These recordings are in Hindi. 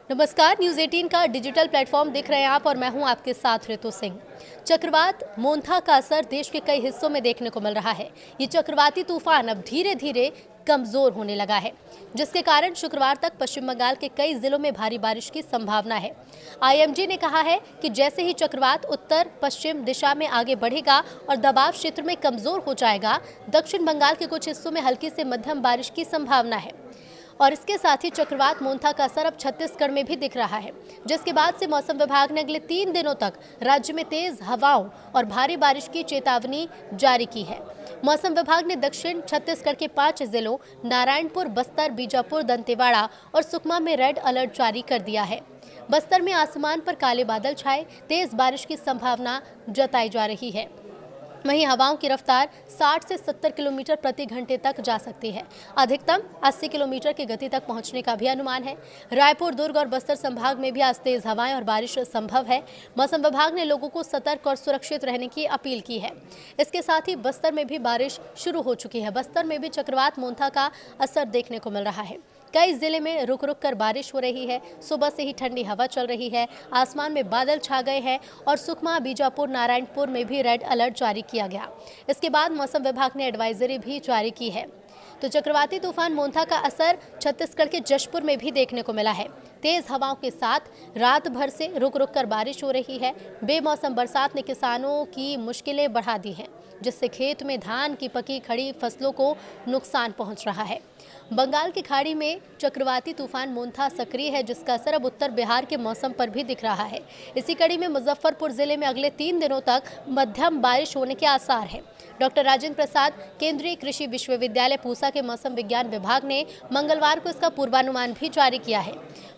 नमस्कार, न्यूज़ 18 का डिजिटल प्लेटफॉर्म देख रहे हैं आप और मैं हूं आपके साथ ऋतु सिंह। चक्रवात मोंथा का असर देश के कई हिस्सों में देखने को मिल रहा है। ये चक्रवाती तूफान अब धीरे धीरे कमजोर होने लगा है, जिसके कारण शुक्रवार तक पश्चिम बंगाल के कई जिलों में भारी बारिश की संभावना है। आईएमडी ने कहा है कि जैसे ही चक्रवात उत्तर पश्चिम दिशा में आगे बढ़ेगा और दबाव क्षेत्र में कमजोर हो जाएगा, दक्षिण बंगाल के कुछ हिस्सों में हल्की से मध्यम बारिश की संभावना है। और इसके साथ ही चक्रवात मोंथा का असर अब छत्तीसगढ़ में भी दिख रहा है, जिसके बाद से मौसम विभाग ने अगले 3 दिनों तक राज्य में तेज हवाओं और भारी बारिश की चेतावनी जारी की है। मौसम विभाग ने दक्षिण छत्तीसगढ़ के 5 जिलों नारायणपुर, बस्तर, बीजापुर, दंतेवाड़ा और सुकमा में रेड अलर्ट जारी कर दिया है। बस्तर में आसमान पर काले बादल छाए तेज बारिश की संभावना जताई जा रही है। वहीं हवाओं की रफ्तार 60 से 70 किलोमीटर प्रति घंटे तक जा सकती है। अधिकतम 80 किलोमीटर की गति तक पहुंचने का भी अनुमान है। रायपुर, दुर्ग और बस्तर संभाग में भी आज तेज हवाएं और बारिश संभव है। मौसम विभाग ने लोगों को सतर्क और सुरक्षित रहने की अपील की है। इसके साथ ही बस्तर में भी बारिश शुरू हो चुकी है। बस्तर में भी चक्रवात मोंथा का असर देखने को मिल रहा है। कई जिले में रुक रुक कर बारिश हो रही है। सुबह से ही ठंडी हवा चल रही है। आसमान में बादल छा गए हैं और सुकमा, बीजापुर, नारायणपुर में भी रेड अलर्ट जारी किया गया। इसके बाद मौसम विभाग ने एडवाइजरी भी जारी की है। तो चक्रवाती तूफान मोंथा का असर छत्तीसगढ़ के जशपुर में भी देखने को मिला है। तेज हवाओं के साथ रात भर से रुक रुक कर बारिश हो रही है। बेमौसम बरसात ने किसानों की मुश्किलें बढ़ा दी हैं, जिससे खेत में धान की पकी खड़ी फसलों को नुकसान पहुंच रहा है। बंगाल की खाड़ी में चक्रवाती तूफान मोंथा सक्रिय है, जिसका असर अब उत्तर बिहार के मौसम पर भी दिख रहा है। इसी कड़ी में मुजफ्फरपुर जिले में अगले 3 दिनों तक मध्यम बारिश होने के आसार हैं। डॉक्टर राजेंद्र प्रसाद केंद्रीय कृषि विश्वविद्यालय पूसा के मौसम विज्ञान विभाग ने मंगलवार को इसका पूर्वानुमान भी जारी किया है।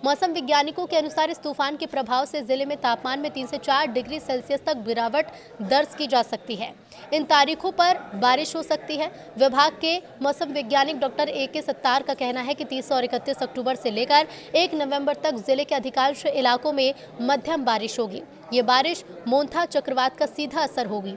मौसम वैज्ञानिकों के अनुसार इस तूफान के प्रभाव से जिले में तापमान में 3 से 4 डिग्री सेल्सियस तक गिरावट दर्ज की जा सकती है। इन तारीखों पर बारिश हो सकती है। विभाग के मौसम वैज्ञानिक डॉक्टर AK सत्तार का कहना है कि 30 और 31 अक्टूबर से लेकर 1 नवंबर तक जिले के अधिकांश इलाकों में मध्यम बारिश होगी। ये बारिश मोंथा चक्रवात का सीधा असर होगी।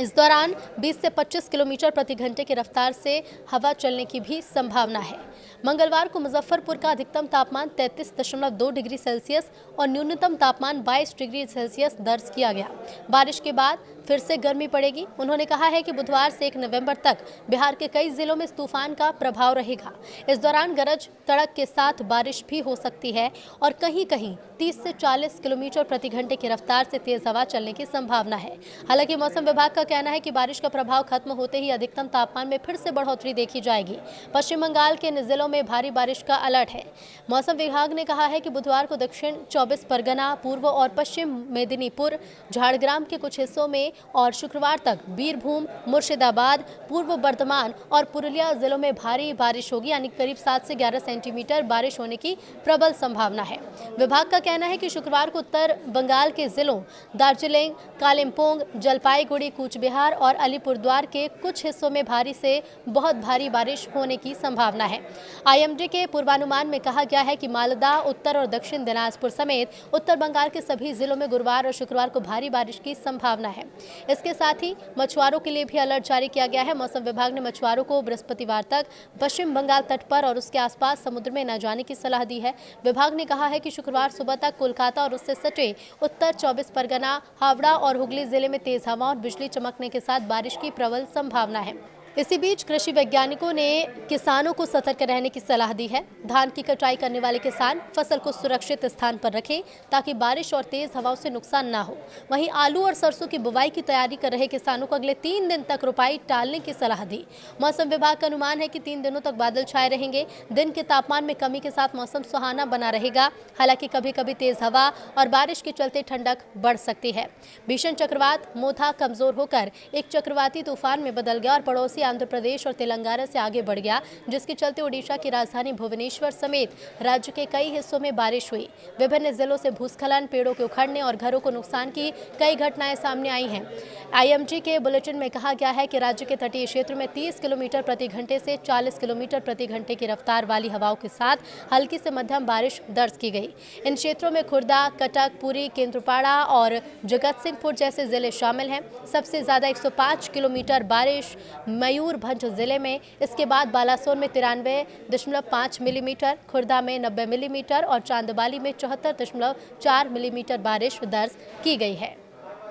इस दौरान 20 से 25 किलोमीटर प्रति घंटे की रफ्तार से हवा चलने की भी संभावना है। मंगलवार को मुजफ्फरपुर का अधिकतम तापमान 33.2 डिग्री सेल्सियस और न्यूनतम तापमान 22 डिग्री सेल्सियस दर्ज किया गया। बारिश के बाद फिर से गर्मी पड़ेगी। उन्होंने कहा है कि बुधवार से 1 नवंबर तक बिहार के कई जिलों में इस तूफान का प्रभाव रहेगा। इस दौरान गरज तड़क के साथ बारिश भी हो सकती है और कहीं कहीं 30 से 40 किलोमीटर प्रति घंटे की रफ्तार से तेज हवा चलने की संभावना है। हालांकि मौसम विभाग का कहना है कि बारिश का प्रभाव खत्म होते ही अधिकतम तापमान में फिर से बढ़ोतरी देखी जाएगी। पश्चिम बंगाल के इन जिलों में भारी बारिश का अलर्ट है। मौसम विभाग ने कहा है कि बुधवार को दक्षिण 24 परगना, पूर्व और पश्चिम मेदिनीपुर, झाड़ग्राम के कुछ हिस्सों में और शुक्रवार तक बीरभूम, मुर्शिदाबाद, पूर्व बर्धमान और पुरुलिया जिलों में भारी बारिश होगी, यानी करीब 7 से 11 सेंटीमीटर बारिश होने की प्रबल संभावना है। विभाग का कहना है कि शुक्रवार को उत्तर बंगाल के जिलों दार्जिलिंग, कालिम्पोंग, जलपाईगुड़ी, कूच बिहार और अलीपुरद्वार के कुछ हिस्सों में भारी से बहुत भारी बारिश होने की संभावना है। आईएमडी के पूर्वानुमान में कहा गया है कि मालदा, उत्तर और दक्षिण दिनाजपुर समेत उत्तर बंगाल के सभी जिलों में गुरुवार और शुक्रवार को भारी बारिश की संभावना है। इसके साथ ही मछुआरों के लिए भी अलर्ट जारी किया गया है। मौसम विभाग ने मछुआरों को बृहस्पतिवार तक पश्चिम बंगाल तट पर और उसके आसपास समुद्र में न जाने की सलाह दी है। विभाग ने कहा है कि शुक्रवार सुबह तक कोलकाता और उससे सटे उत्तर 24 परगना, हावड़ा और हुगली जिले में तेज हवा और बिजली चमकने के साथ बारिश की प्रबल संभावना है। इसी बीच कृषि वैज्ञानिकों ने किसानों को सतर्क रहने की सलाह दी है। धान की कटाई करने वाले किसान फसल को सुरक्षित स्थान पर रखें ताकि बारिश और तेज हवाओं से नुकसान ना हो। वहीं आलू और सरसों की बुवाई की तैयारी कर रहे किसानों को अगले 3 दिन तक रोपाई टालने की सलाह दी। मौसम विभाग का अनुमान है कि 3 दिनों तक बादल छाए रहेंगे। दिन के तापमान में कमी के साथ मौसम सुहाना बना रहेगा। हालांकि कभी कभी तेज हवा और बारिश के चलते ठंडक बढ़ सकती है। भीषण चक्रवात मोंथा कमजोर होकर एक चक्रवाती तूफान में बदल गया और पड़ोसी आंध्र प्रदेश और तेलंगाना से आगे बढ़ गया, जिसके चलते ओडिशा की राजधानी भुवनेश्वर समेत राज्य के कई हिस्सों में बारिश हुई। विभिन्न जिलों से भूस्खलन, पेड़ों के उखड़ने और घरों को नुकसान की कई घटनाएं सामने आई हैं। आईएमडी के बुलेटिन में कहा गया है कि राज्य के तटीय क्षेत्र में 30 किलोमीटर प्रति घंटे से 40 किलोमीटर प्रति घंटे की रफ्तार वाली हवाओं के साथ हल्की से मध्यम बारिश दर्ज की गई। इन क्षेत्रों में खुर्दा, कटक, पुरी, केंद्रपाड़ा और जगतसिंहपुर जैसे जिले शामिल हैं। सबसे ज्यादा 105 किलोमीटर बारिश मयूर मयूरभंज जिले में, इसके बाद बालासोर में 93.5 मिलीमीटर, खुर्दा में 90 मिलीमीटर और चांदबाली में 74.4 मिलीमीटर बारिश दर्ज की गई है।